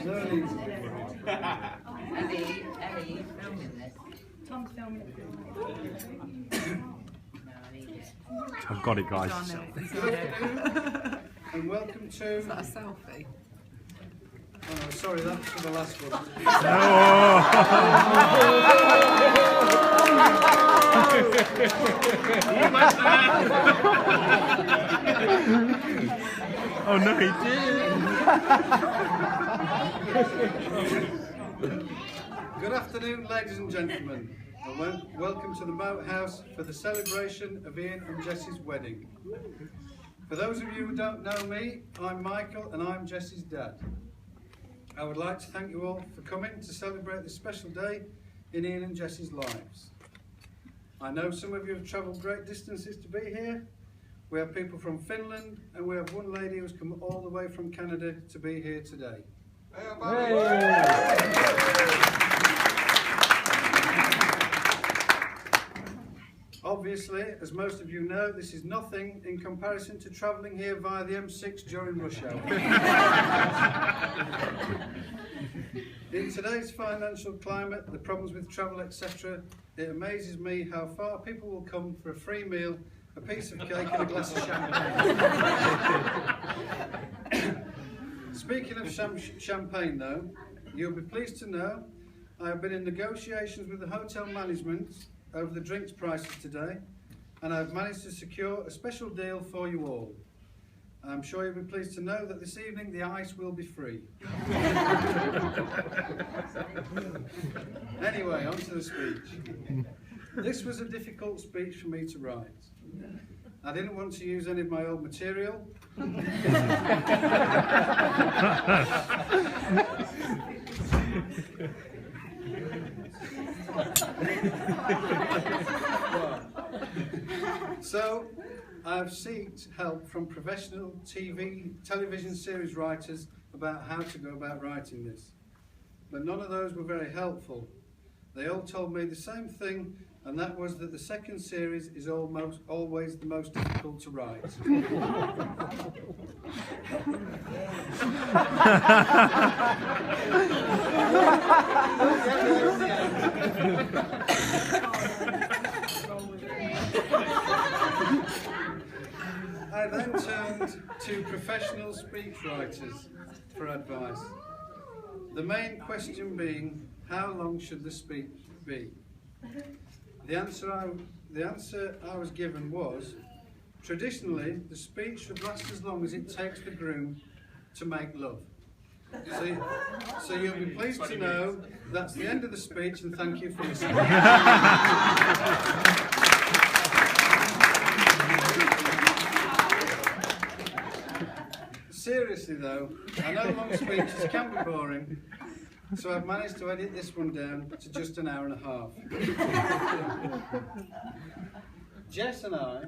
Ellie, filming this. Tom's filming it. I've got it, guys. And welcome to... Is that a selfie? Oh, sorry, that's for the last one. Oh no, he did! Good afternoon, ladies and gentlemen, and welcome to the Moat House for the celebration of Ian and Jessie's wedding. For those of you who don't know me, I'm Michael and I'm Jessie's dad. I would like to thank you all for coming to celebrate this special day in Ian and Jessie's lives. I know some of you have travelled great distances to be here. We have people from Finland and we have one lady who's come all the way from Canada to be here today. Obviously, as most of you know, this is nothing in comparison to travelling here via the M6 during rush hour. In today's financial climate, the problems with travel, etc., it amazes me how far people will come for a free meal, a piece of cake and a glass of champagne. Speaking of champagne though, you'll be pleased to know I have been in negotiations with the hotel management over the drinks prices today, and I've managed to secure a special deal for you all. I'm sure you'll be pleased to know that this evening the ice will be free. Anyway, on to the speech. This was a difficult speech for me to write. I didn't want to use any of my old material. So, I've sought help from professional television series writers about how to go about writing this. But none of those were very helpful. They all told me the same thing, and that was that the second series is always the most difficult to write. I then turned to professional speechwriters for advice. The main question being, how long should the speech be? The answer I was given was, traditionally, the speech should last as long as it takes the groom to make love. So you'll be pleased to know that's the end of the speech, and thank you for listening. Seriously though, I know long speeches can be boring, so I've managed to edit this one down to just an hour and a half. Jess and I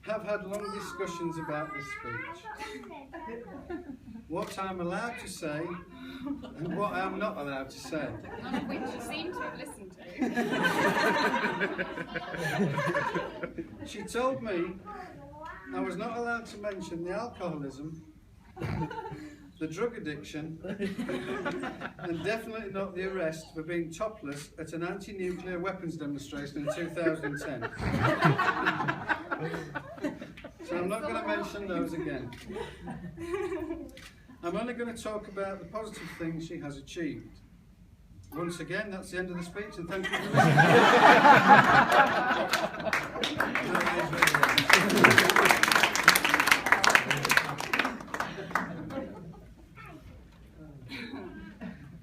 have had long discussions about this speech. What I'm allowed to say and what I'm not allowed to say. None of which you seem to have listened to. She told me I was not allowed to mention the alcoholism, the drug addiction, and definitely not the arrest for being topless at an anti-nuclear weapons demonstration in 2010. So I'm not going to mention those again. I'm only going to talk about the positive things she has achieved. Once again, that's the end of the speech, and thank you for listening.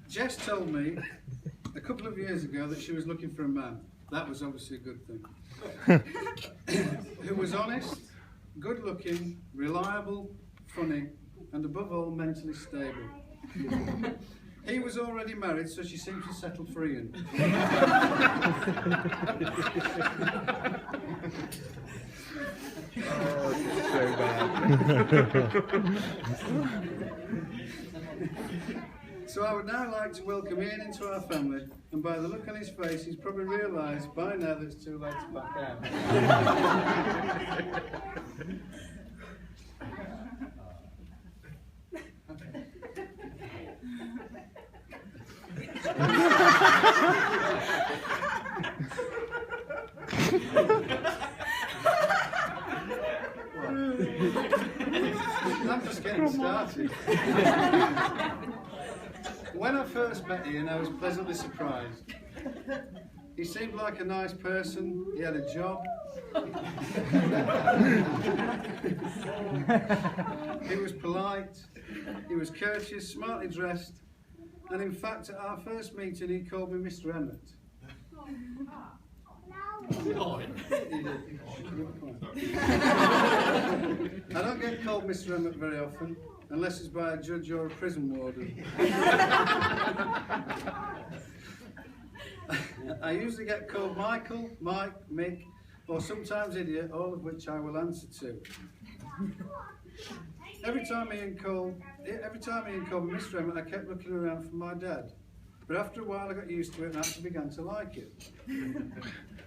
Jess told me a couple of years ago that she was looking for a man. That was obviously a good thing. Who was honest, good looking, reliable, funny, and above all, mentally stable. He was already married, so she seems to settle for Ian. Oh, this is so bad. So I would now like to welcome Ian into our family, and by the look on his face, he's probably realised by now that it's too late to back out. I'm just getting started. When I first met Ian, I was pleasantly surprised. He seemed like a nice person, he had a job. He was polite, he was courteous, smartly dressed, and in fact at our first meeting he called me Mr. Emmett. He did. I don't get called Mr. Emmett very often, unless it's by a judge or a prison warden. I usually get called Michael, Mike, Mick, or sometimes Idiot, all of which I will answer to. Every time Ian called me Mr. Emmett, I kept looking around for my dad. But after a while I got used to it and actually began to like it.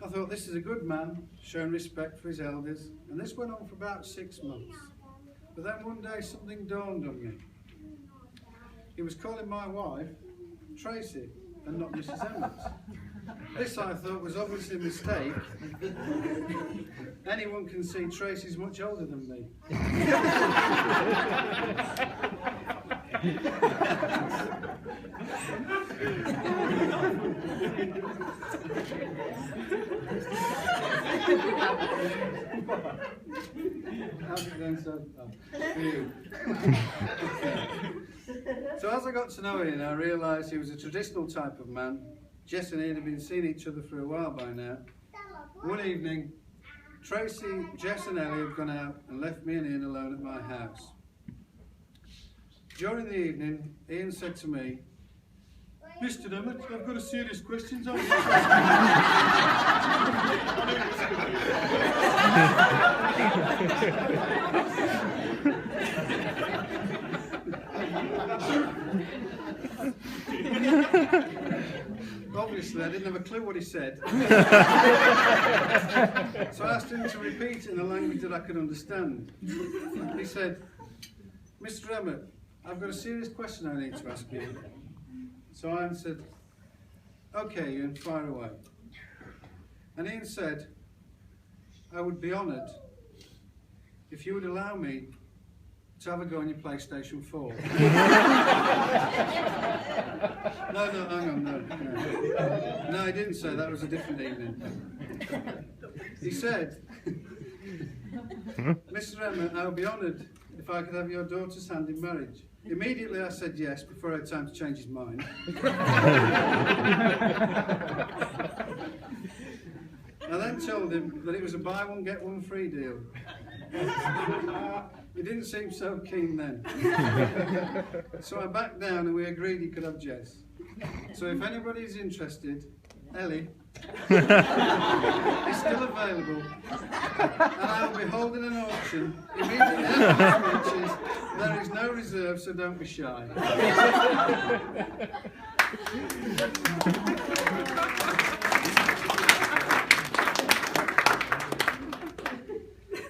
I thought, this is a good man, showing respect for his elders, and this went on for about 6 months. But then one day something dawned on me. He was calling my wife Tracy and not Mrs. Emmett. This, I thought, was obviously a mistake. Anyone can see Tracy's much older than me. How's it going so far? So as I got to know Ian, I realised he was a traditional type of man. Jess and Ian had been seeing each other for a while by now. One evening, Tracy, Jess and Ellie had gone out and left me and Ian alone at my house. During the evening, Ian said to me, "Mr. Emmett, I've got a serious question to ask Obviously, I didn't have a clue what he said. So I asked him to repeat it in a language that I could understand. He said, "Mr. Emmett, I've got a serious question I need to ask you." So I answered, "Okay, Ian, fire away." And Ian said, "I would be honoured if you would allow me to have a go on your PlayStation 4. No, hang on, no. No, he didn't say that, it was a different evening. He said, "Mr. Emmett, I would be honoured if I could have your daughter's hand in marriage." Immediately I said yes, before I had time to change his mind. I then told him that it was a buy one get one free deal. He didn't seem so keen then. So I backed down and we agreed he could have Jess. So if anybody's interested, Ellie is still available, and I'll be holding an auction immediately after the speeches. There is no reserve, so don't be shy.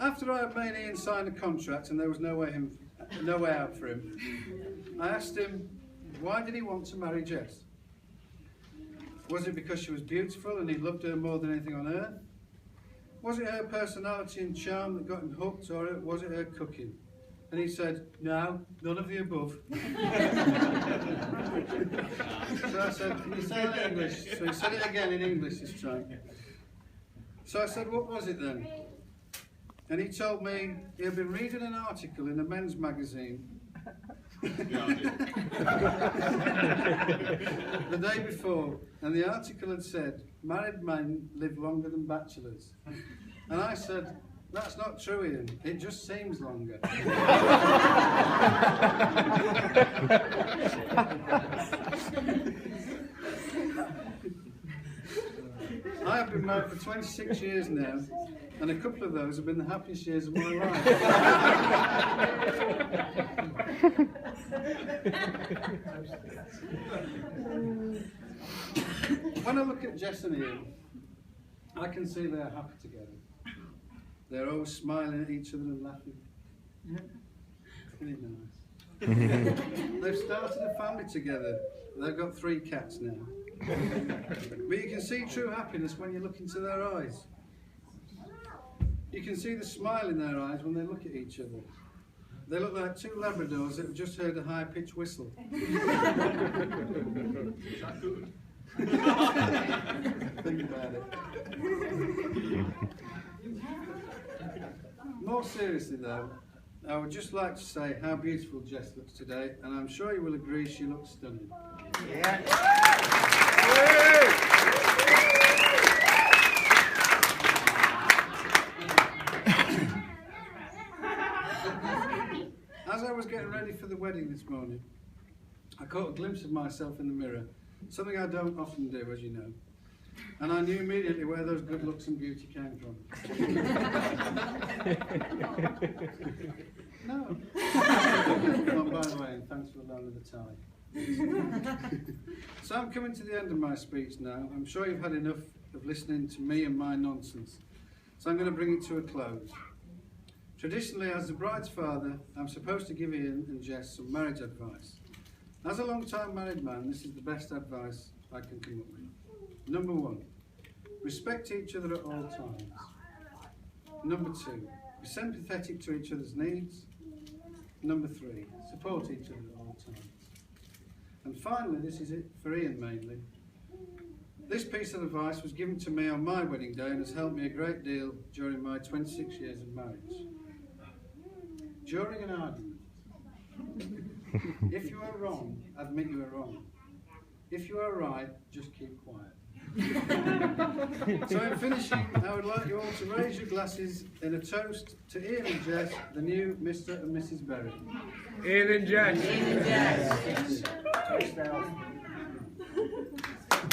After I had made Ian sign a contract and there was no way out for him, I asked him, why did he want to marry Jess? Was it because she was beautiful and he loved her more than anything on earth? Was it her personality and charm that got him hooked, or was it her cooking? And he said, no, none of the above. So I said, can you say it in English? So he said it again in English this time. So I said, what was it then? And he told me he had been reading an article in a men's magazine the day before, and the article had said, married men live longer than bachelors. And I said, that's not true, Ian, it just seems longer. I have been married for 26 years now, and a couple of those have been the happiest years of my life. When I look at Jess and Ian, I can see they're happy together. They're always smiling at each other and laughing. Really nice. They've started a family together. They've got 3 cats now. But you can see true happiness when you look into their eyes. You can see the smile in their eyes when they look at each other. They look like 2 Labradors that have just heard a high-pitched whistle. Is that good? Think about it. More seriously though, I would just like to say how beautiful Jess looks today, and I'm sure you will agree she looks stunning. Yeah. As I was getting ready for the wedding this morning, I caught a glimpse of myself in the mirror, something I don't often do, as you know. And I knew immediately where those good looks and beauty came from. No. Oh, by the way, and thanks for the loan of the tie. So I'm coming to the end of my speech now. I'm sure you've had enough of listening to me and my nonsense. So I'm going to bring it to a close. Traditionally, as the bride's father, I'm supposed to give Ian and Jess some marriage advice. As a long-time married man, this is the best advice I can come up with. Number 1, respect each other at all times. Number 2, be sympathetic to each other's needs. Number 3, support each other at all times. And finally, this is it for Ian mainly. This piece of advice was given to me on my wedding day and has helped me a great deal during my 26 years of marriage. During an argument, if you are wrong, admit you are wrong. If you are right, just keep quiet. So in finishing, I would like you all to raise your glasses in a toast to Ian and Jess, the new Mr. and Mrs. Berry. Ian and Jess. Ian and Jess.